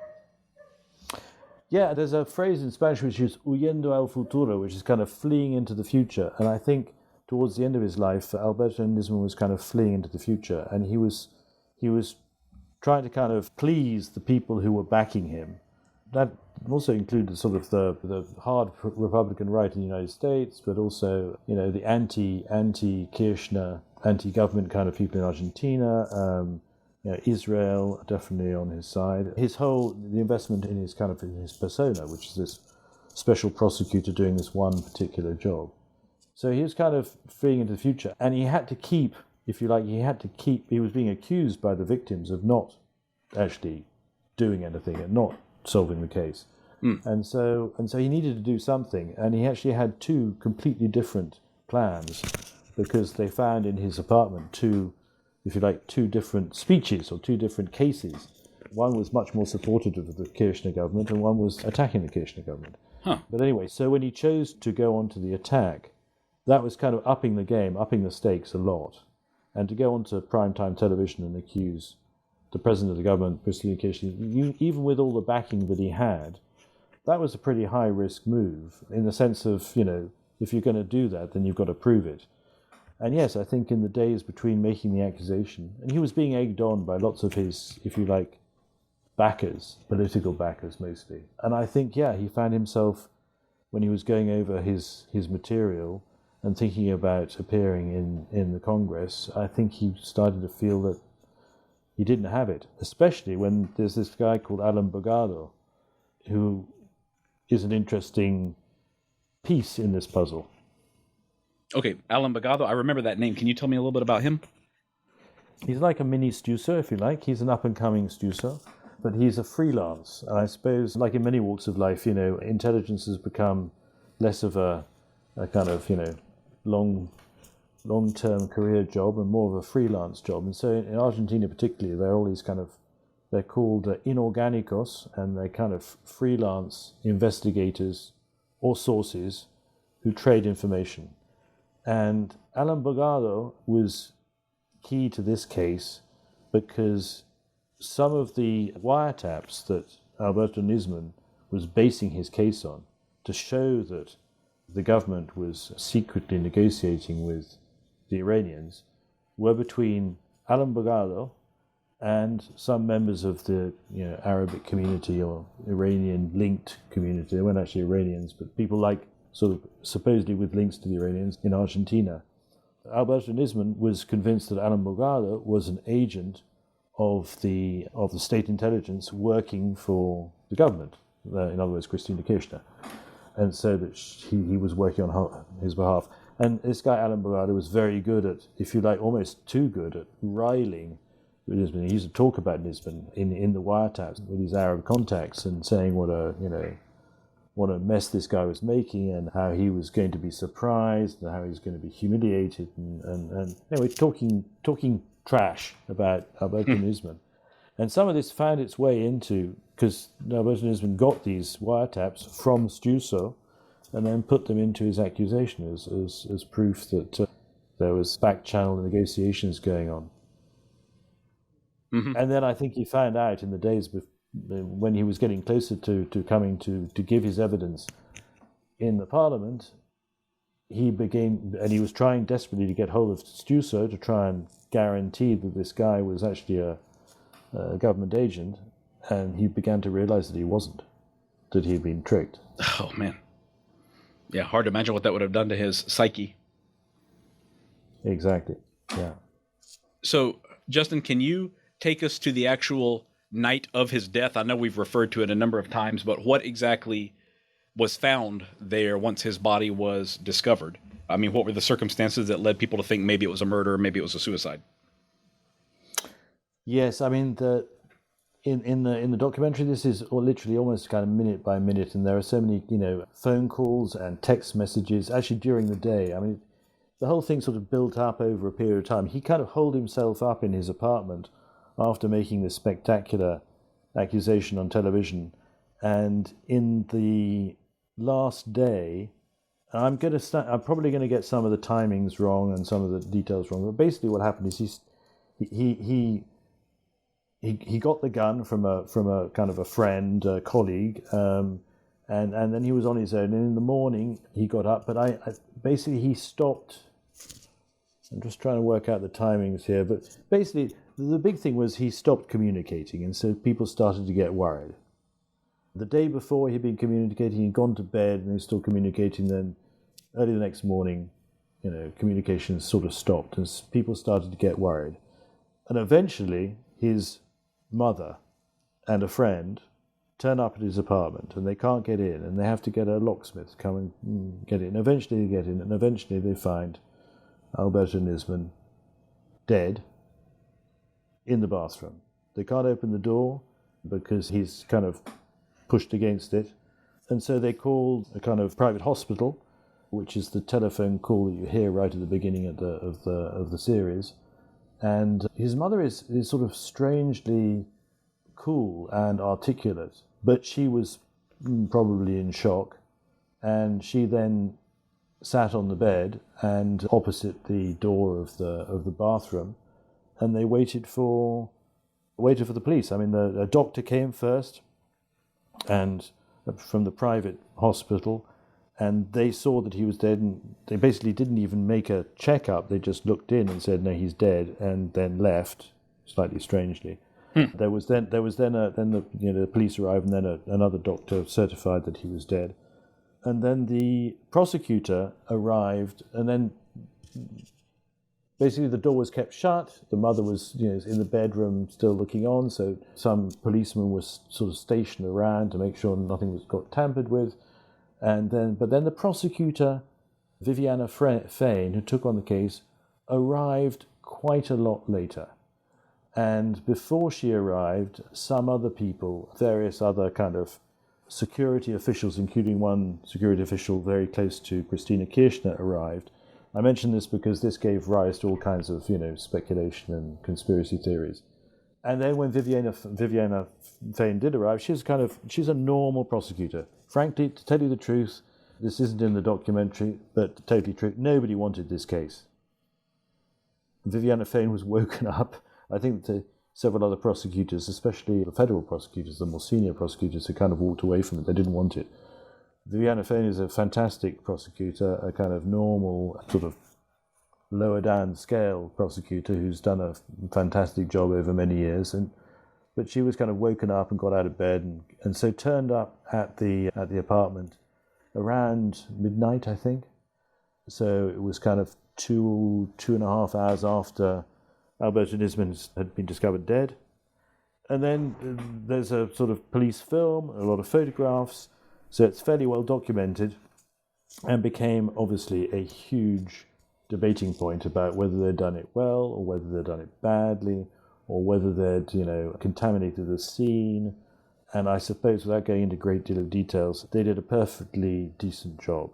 Yeah, there's a phrase in Spanish which is huyendo al futuro, which is kind of fleeing into the future. And I think towards the end of his life, Alberto Nisman was kind of fleeing into the future, and he was trying to kind of please the people who were backing him. That also included sort of the hard Republican right in the United States, but also, the anti-Kirchner, anti-government kind of people in Argentina, Israel definitely on his side. The investment in his persona, which is this special prosecutor doing this one particular job. So he was kind of fleeing into the future, and he had to keep, if you like, he was being accused by the victims of not actually doing anything and not solving the case. And so he needed to do something, and he actually had two completely different plans, because they found in his apartment two different speeches or two different cases. One was much more supportive of the Kirchner government, and one was attacking the Kirchner government. But anyway, so when he chose to go on to the attack, that was kind of upping the game, upping the stakes a lot. And to go onto primetime television and accuse the president of the government, Cristina Kirchner, even with all the backing that he had, that was a pretty high-risk move, in the sense of, if you're going to do that, then you've got to prove it. And yes, I think in the days between making the accusation, and he was being egged on by lots of his, if you like, backers, political backers mostly. And I think, he found himself, when he was going over his material and thinking about appearing in the Congress, I think he started to feel that he didn't have it, especially when there's this guy called Alan Bogado, who is an interesting piece in this puzzle. Okay, Alan Bogado, I remember that name. Can you tell me a little bit about him? He's like a mini Stiuso, if you like. He's an up-and-coming Stiuso, but he's a freelance. And I suppose, like in many walks of life, intelligence has become less of a kind of, long-term career job and more of a freelance job. And so in Argentina particularly, there are all these they're called inorgánicos, and they're kind of freelance investigators or sources who trade information. And Alan Bogado was key to this case because some of the wiretaps that Alberto Nisman was basing his case on to show that the government was secretly negotiating with the Iranians were between Alan Bogado and some members of the Arabic community or Iranian-linked community. They weren't actually Iranians, but people like sort of supposedly with links to the Iranians in Argentina. Alberto Nisman was convinced that Alan Bogado was an agent of the state intelligence working for the government, in other words, Cristina Kirchner, and so that he was working on his behalf. And this guy Alan Bogado was very good at, if you like, almost too good at riling Nisman. He used to talk about Nisman in the wiretaps with his Arab contacts and saying what a mess this guy was making, and how he was going to be surprised, and how he was going to be humiliated, and anyway, talking trash about Alberto Nisman. And some of this found its way into, because Alberto Nisman got these wiretaps from Stiuso and then put them into his accusation as proof that there was back-channel negotiations going on. Mm-hmm. And then I think he found out in the days when he was getting closer to coming to give his evidence in the Parliament, he was trying desperately to get hold of Stiuso to try and guarantee that this guy was actually a government agent, and he began to realize that he wasn't, that he'd been tricked. Oh, man. Yeah, hard to imagine what that would have done to his psyche. Exactly, yeah. So, Justin, can you take us to the actual night of his death? I know we've referred to it a number of times, but what exactly was found there once his body was discovered? I mean, what were the circumstances that led people to think maybe it was a murder, maybe it was a suicide? Yes, I mean, in the documentary, this is literally almost kind of minute by minute, and there are so many, phone calls and text messages, actually during the day. I mean, the whole thing sort of built up over a period of time. He kind of holed himself up in his apartment after making this spectacular accusation on television. And in the last day, I'm probably going to get some of the timings wrong and some of the details wrong. But basically, what happened is he got the gun from a kind of a friend, a colleague, and then he was on his own. And in the morning, he got up. But basically he stopped. I'm just trying to work out the timings here. But basically, the big thing was he stopped communicating, and so people started to get worried. The day before he'd been communicating, he'd gone to bed, and he was still communicating. Then early the next morning, communication sort of stopped, and people started to get worried. And eventually, his mother and a friend turn up at his apartment, and they can't get in, and they have to get a locksmith to come and get in. Eventually, they get in, and eventually they find Alberto Nisman dead in the bathroom. They can't open the door because he's kind of pushed against it, and so they called a kind of private hospital, which is the telephone call that you hear right at the beginning of the series. And his mother is sort of strangely cool and articulate, but she was probably in shock, and she then sat on the bed and opposite the door of the bathroom, and they waited for the police. I mean, a doctor came first, and from the private hospital, and they saw that he was dead, and they basically didn't even make a checkup. They just looked in and said, "No, he's dead," and then left, slightly strangely. There was then the police arrived, and then another doctor certified that he was dead. And then the prosecutor arrived, and then basically the door was kept shut. The mother was in the bedroom still looking on, so some policeman was sort of stationed around to make sure nothing got tampered with. But then the prosecutor, Viviana Fain, who took on the case, arrived quite a lot later. And before she arrived, some other people, various other kind of security officials, including one security official very close to Cristina Kirchner, arrived. I mention this because this gave rise to all kinds of, speculation and conspiracy theories. And then when Viviana Fain did arrive, she's a normal prosecutor. Frankly, to tell you the truth, this isn't in the documentary, but totally true. Nobody wanted this case. Viviana Fain was woken up. I think several other prosecutors, especially the federal prosecutors, the more senior prosecutors, who kind of walked away from it. They didn't want it. Viviana Fain is a fantastic prosecutor, a kind of normal, sort of lower down scale prosecutor who's done a fantastic job over many years. But she was kind of woken up and got out of bed and so turned up at the apartment around midnight, I think. So it was kind of two and a half hours after Alberto Nisman had been discovered dead. And then there's a sort of police film, a lot of photographs, so it's fairly well documented, and became obviously a huge debating point about whether they'd done it well or whether they'd done it badly, or whether they'd, contaminated the scene. And I suppose, without going into a great deal of details, they did a perfectly decent job.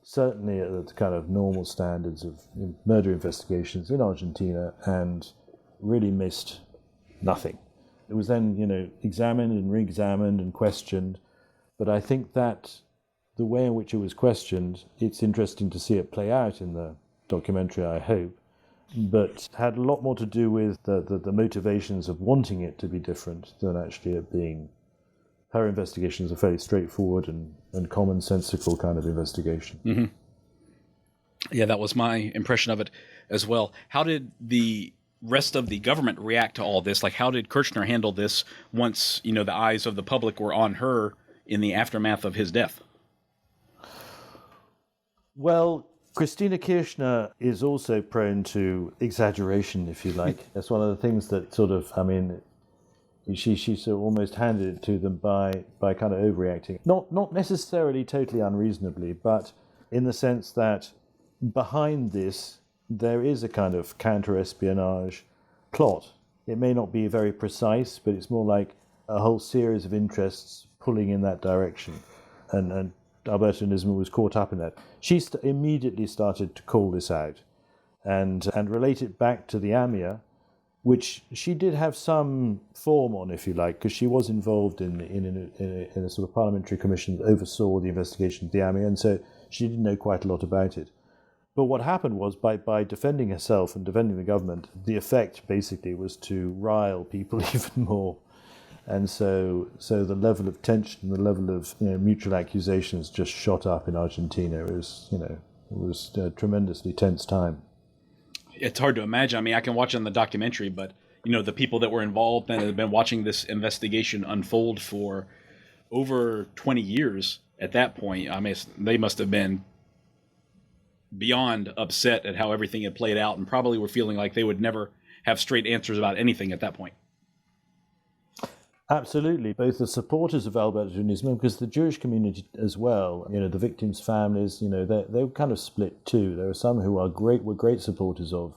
Certainly at the kind of normal standards of murder investigations in Argentina, and really missed nothing. It was then, examined and re-examined and questioned. But I think that the way in which it was questioned, it's interesting to see it play out in the documentary, I hope, but had a lot more to do with the motivations of wanting it to be different than actually it being. Her investigation is a fairly straightforward and commonsensical kind of investigation. Mm-hmm. Yeah, that was my impression of it as well. How did the rest of the government react to all this? Like, how did Kirchner handle this once, the eyes of the public were on her in the aftermath of his death? Well, Cristina Kirchner is also prone to exaggeration, if you like. That's one of the things that she sort of almost handed it to them by kind of overreacting. Not necessarily totally unreasonably, but in the sense that behind this, there is a kind of counter-espionage plot. It may not be very precise, but it's more like a whole series of interests pulling in that direction. And Alberto Nisman was caught up in that. She immediately started to call this out and relate it back to the AMIA, which she did have some form on, if you like, because she was involved in a sort of parliamentary commission that oversaw the investigation of the AMIA, and so she did know quite a lot about it. But what happened was, by defending herself and defending the government, the effect basically was to rise people even more. And so the level of tension, the level of mutual accusations just shot up in Argentina. It was a tremendously tense time. It's hard to imagine. I mean, I can watch it in the documentary, but the people that were involved and have been watching this investigation unfold for over 20 years at that point, I mean, they must have been beyond upset at how everything had played out and probably were feeling like they would never have straight answers about anything at that point. Absolutely. Both the supporters of Alberto Nisman, because the Jewish community as well, the victims' families, they were kind of split too. There were some who were great supporters of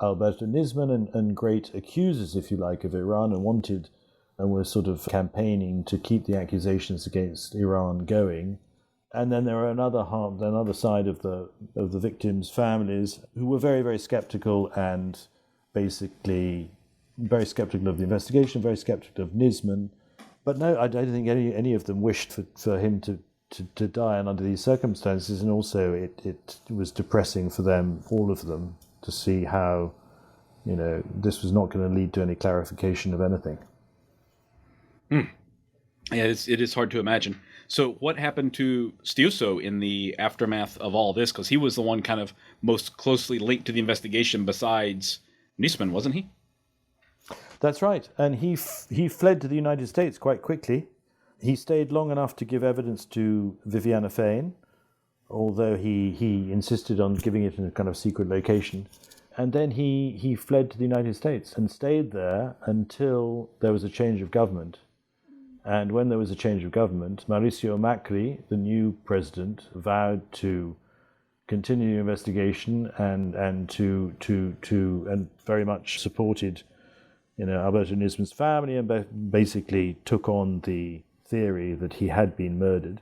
Alberto Nisman and great accusers, if you like, of Iran and were sort of campaigning to keep the accusations against Iran going. And then there were another side of the victims' families who were very, very skeptical and basically very skeptical of the investigation, very skeptical of Nisman. But no, I don't think any of them wished for him to die under these circumstances. And also it was depressing for them, all of them, to see how, this was not going to lead to any clarification of anything. Yeah, it is hard to imagine. So what happened to Stiuso in the aftermath of all this? Because he was the one kind of most closely linked to the investigation besides Nisman, wasn't he? That's right. And he fled to the United States quite quickly. He stayed long enough to give evidence to Viviana Fane, although he insisted on giving it in a kind of secret location. And then he fled to the United States and stayed there until there was a change of government. And when there was a change of government, Mauricio Macri, the new president, vowed to continue the investigation and very much supported Alberto Nisman's family and basically took on the theory that he had been murdered.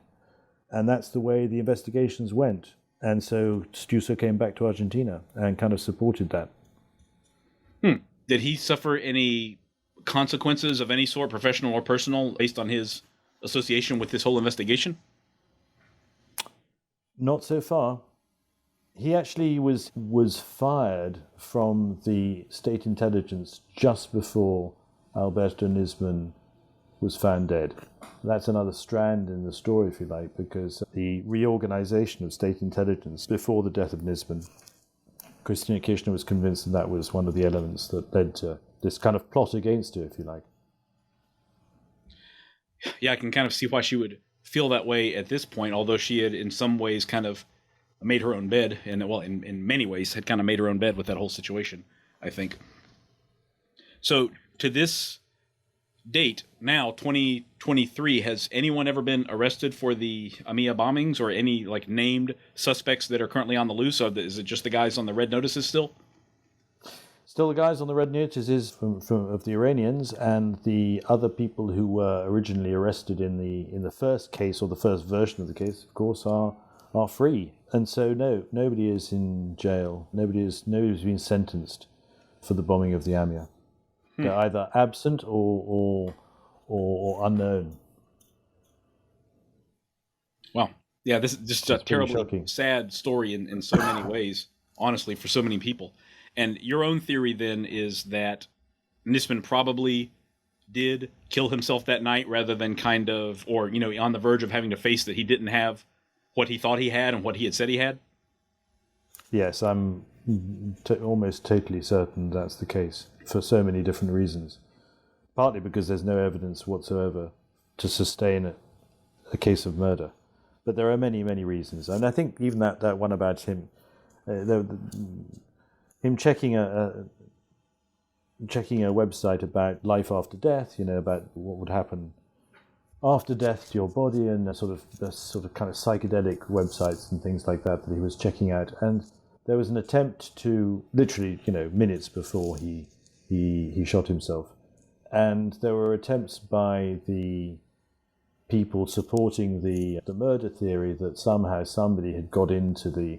And that's the way the investigations went. And so Stiuso came back to Argentina and kind of supported that. Did he suffer any consequences of any sort, professional or personal, based on his association with this whole investigation? Not so far. He actually was fired from the state intelligence just before Alberto Nisman was found dead. That's another strand in the story, if you like, because the reorganization of state intelligence before the death of Nisman, Cristina Kirchner was convinced that was one of the elements that led to this kind of plot against her, if you like. Yeah, I can kind of see why she would feel that way at this point, although she had in some ways kind of made her own bed, and well, in many ways had kind of made her own bed with that whole situation, I think. So to this date, now 2023, has anyone ever been arrested for the AMIA bombings, or any named suspects that are currently on the loose? Is it just the guys on the red notices still? Still the guys on the red notices of the Iranians, and the other people who were originally arrested in the first case, or the first version of the case, of course, are free. And so no, nobody is in jail. Nobody's been sentenced for the bombing of the AMIA. either absent or unknown. Wow. Yeah, this is just a terribly shocking. sad story in so many ways, honestly, for so many people. And your own theory then is that Nisman probably did kill himself that night rather than on the verge of having to face that he didn't have what he thought he had and what he had said he had? Yes, I'm almost totally certain that's the case for so many different reasons. Partly because there's no evidence whatsoever to sustain a case of murder. But there are many, many reasons. And I think even that one about him, him checking a website about life after death, about what would happen after death to your body, and the sort of kind of psychedelic websites and things like that he was checking out. And there was an attempt to literally, minutes before he shot himself, and there were attempts by the people supporting the murder theory that somehow somebody had got into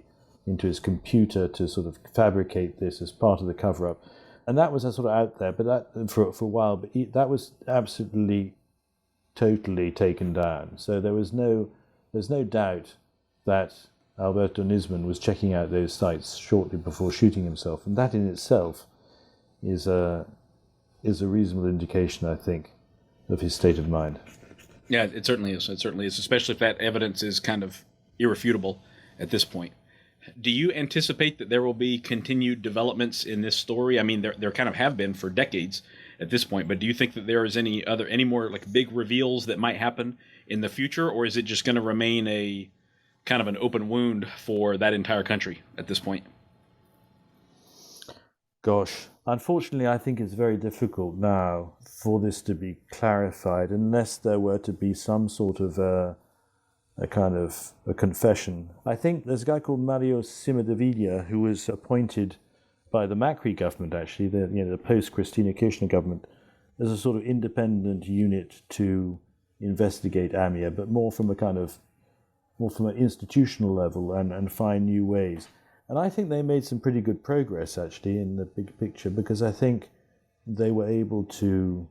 his computer to sort of fabricate this as part of the cover-up. And that was sort of out there, but that for a while. But that was absolutely, totally taken down. So there's no doubt that Alberto Nisman was checking out those sites shortly before shooting himself, and that in itself is a reasonable indication, I think, of his state of mind. Yeah, it certainly is. It certainly is, especially if that evidence is kind of irrefutable at this point. Do you anticipate that there will be continued developments in this story? I mean, there kind of have been for decades at this point, but do you think that there is any more like big reveals that might happen in the future, or is it just going to remain a kind of an open wound for that entire country at this point? Gosh, unfortunately, I think it's very difficult now for this to be clarified unless there were to be some sort of a confession. I think there's a guy called Mario Cimadevilla who was appointed by the Macri government, actually, the post-Cristina Kirchner government, as a sort of independent unit to investigate AMIA, but more from an institutional level and find new ways. And I think they made some pretty good progress, actually, in the big picture, because I think they were able to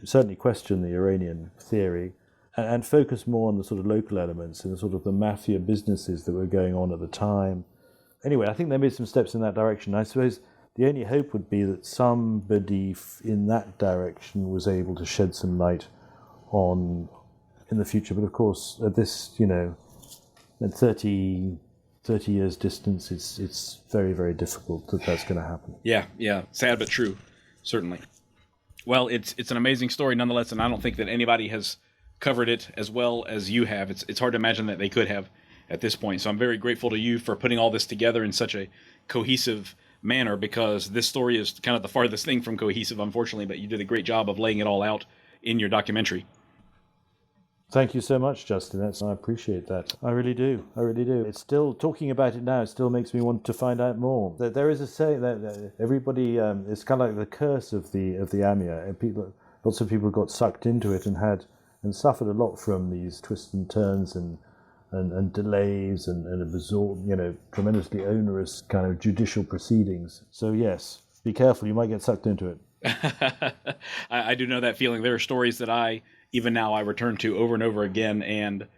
certainly question the Iranian theory and focus more on the sort of local elements and the sort of the mafia businesses that were going on at the time. Anyway, I think they made some steps in that direction. I suppose the only hope would be that somebody in that direction was able to shed some light on in the future. But of course, at this, at 30 years distance, it's very, very difficult that that's going to happen. Yeah. Sad but true, certainly. Well, it's an amazing story nonetheless, and I don't think that anybody has covered it as well as you have. It's hard to imagine that they could have at this point. So I'm very grateful to you for putting all this together in such a cohesive manner, because this story is kind of the farthest thing from cohesive, unfortunately, but you did a great job of laying it all out in your documentary. Thank you so much, Justin. I appreciate that. I really do. It's still, talking about it now, it still makes me want to find out more. There is a saying that everybody, it's kind of like the curse of the AMIA. And lots of people got sucked into it and suffered a lot from these twists and turns and delays and tremendously onerous kind of judicial proceedings. So yes, be careful, you might get sucked into it. I do know that feeling. There are stories that even now I return to over and over again, and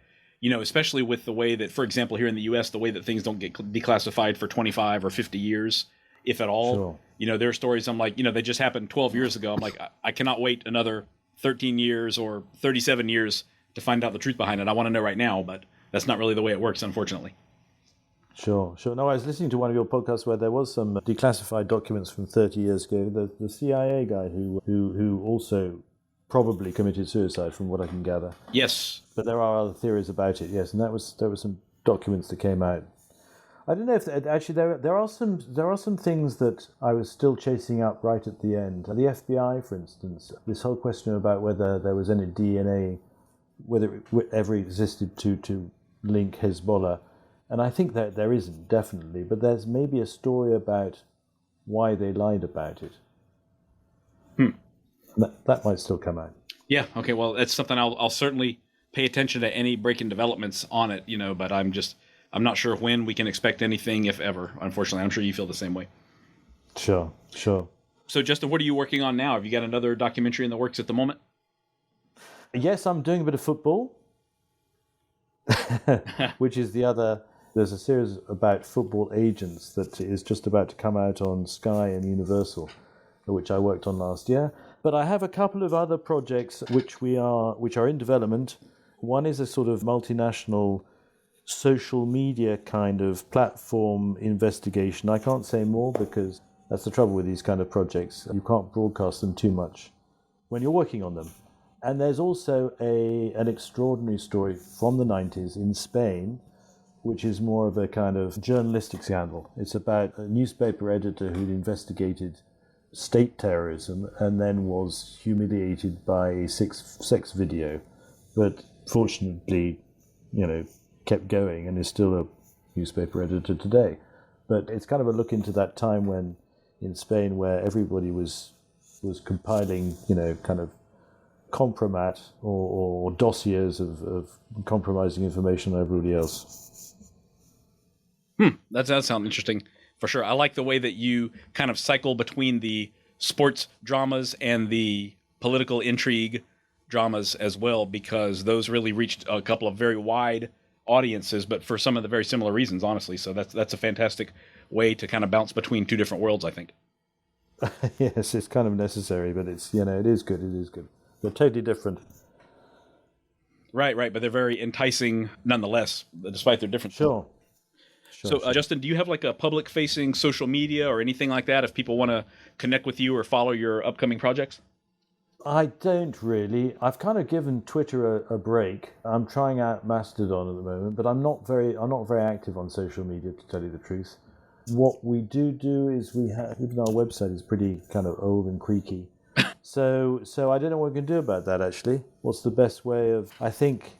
especially with the way that, for example, here in the U.S., the way that things don't get declassified for 25 or 50 years, if at all. Sure. There are stories I'm like, they just happened 12 years ago. I'm like, I cannot wait another 13 years or 37 years to find out the truth behind it. I want to know right now, but that's not really the way it works, unfortunately. Sure. No, I was listening to one of your podcasts where there was some declassified documents from 30 years ago. The CIA guy who also probably committed suicide, from what I can gather. Yes. But there are other theories about it, yes, and there were some documents that came out. I don't know if actually there are some things that I was still chasing up right at the end. The FBI, for instance, this whole question about whether there was any DNA, whether it ever existed to link Hezbollah, and I think that there isn't, definitely, but there's maybe a story about why they lied about it. That might still come out. Yeah. Okay. Well, that's something I'll certainly pay attention to, any breaking developments on it. But I'm not sure when we can expect anything, if ever. Unfortunately, I'm sure you feel the same way. Sure. So, Justin, what are you working on now? Have you got another documentary in the works at the moment? Yes, I'm doing a bit of football, which is the other. There's a series about football agents that is just about to come out on Sky and Universal, which I worked on last year. But I have a couple of other projects which are in development. One is a sort of multinational social media kind of platform investigation. I can't say more because that's the trouble with these kind of projects. You can't broadcast them too much when you're working on them. And there's also an extraordinary story from the 90s in Spain, which is more of a kind of journalistic scandal. It's about a newspaper editor who'd investigated state terrorism and then was humiliated by a sex video, but fortunately, kept going and is still a newspaper editor today. But it's kind of a look into that time when, in Spain, where everybody was compiling, kind of compromat or dossiers of compromising information on everybody else. That does sound interesting, for sure. I like the way that you kind of cycle between the sports dramas and the political intrigue dramas as well, because those really reached a couple of very wide audiences, but for some of the very similar reasons, honestly. So that's a fantastic way to kind of bounce between two different worlds, I think. Yes, it's kind of necessary, but it's, it is good. It is good. They're totally different. Right, but they're very enticing nonetheless, despite their difference. Sure. So, Justin, do you have like a public-facing social media or anything like that if people want to connect with you or follow your upcoming projects? I don't really. I've kind of given Twitter a break. I'm trying out Mastodon at the moment, but I'm not very active on social media, to tell you the truth. What we do is we have, even our website is pretty kind of old and creaky. So I don't know what we can do about that, actually. What's the best way of, I think,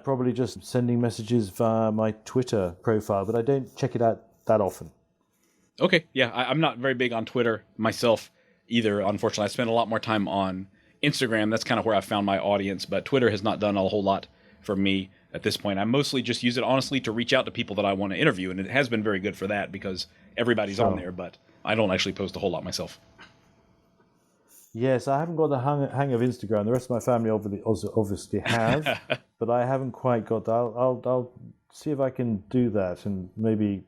probably just sending messages via my Twitter profile, but I don't check it out that often. Okay, yeah, I'm not very big on Twitter myself either, unfortunately. I spend a lot more time on Instagram. That's kind of where I found my audience, but Twitter has not done a whole lot for me at this point. I mostly just use it, honestly, to reach out to people that I want to interview, and it has been very good for that because everybody's on there, but I don't actually post a whole lot myself. Yes, I haven't got the hang of Instagram. The rest of my family obviously have, but I haven't quite got that. I'll see if I can do that and maybe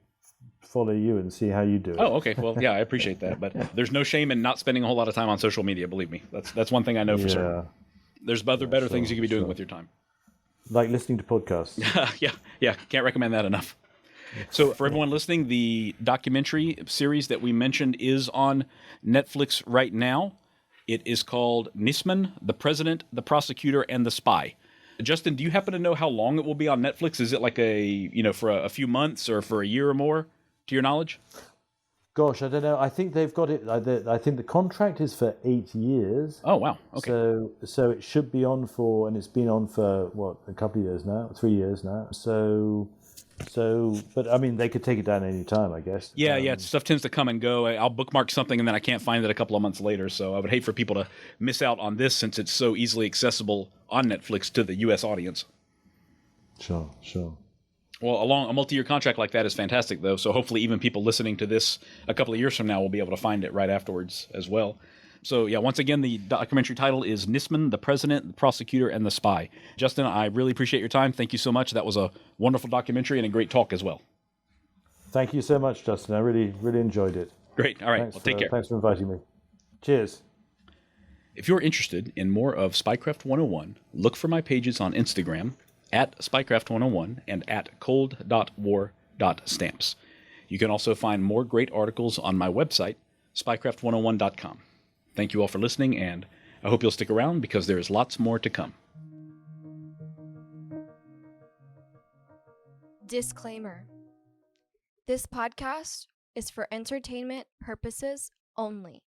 follow you and see how you do it. Oh, okay. Well, yeah, I appreciate that. But there's no shame in not spending a whole lot of time on social media, believe me. That's one thing I know for certain. There's better things you can be doing with your time. Like listening to podcasts. Yeah. Can't recommend that enough. So for everyone listening, the documentary series that we mentioned is on Netflix right now. It is called Nisman, the President, the Prosecutor, and the Spy. Justin, do you happen to know how long it will be on Netflix? Is it like for a few months or for a year or more, to your knowledge? Gosh, I don't know. I think they've got it. I think the contract is for 8 years. Oh, wow. Okay. So it should be on for, and it's been on for, a couple of years now, 3 years now. But I mean, they could take it down any time, I guess. Yeah. Stuff tends to come and go. I'll bookmark something and then I can't find it a couple of months later. So I would hate for people to miss out on this since it's so easily accessible on Netflix to the U.S. audience. Sure. Well, a multi-year contract like that is fantastic, though. So hopefully even people listening to this a couple of years from now will be able to find it right afterwards as well. So, yeah, once again, the documentary title is Nisman, the President, the Prosecutor, and the Spy. Justin, I really appreciate your time. Thank you so much. That was a wonderful documentary and a great talk as well. Thank you so much, Justin. I really, really enjoyed it. Great. All right. Take care. Thanks for inviting me. Cheers. If you're interested in more of Spycraft 101, look for my pages on Instagram at Spycraft 101 and at cold.war.stamps. You can also find more great articles on my website, spycraft101.com. Thank you all for listening, and I hope you'll stick around because there is lots more to come. Disclaimer. This podcast is for entertainment purposes only.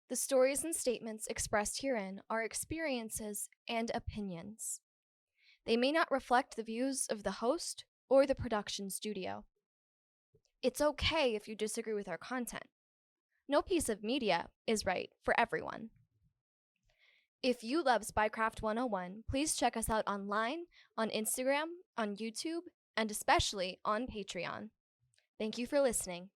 The stories and statements expressed herein are experiences and opinions. They may not reflect the views of the host or the production studio. It's okay if you disagree with our content. No piece of media is right for everyone. If you love Spycraft 101, please check us out online, on Instagram, on YouTube, and especially on Patreon. Thank you for listening.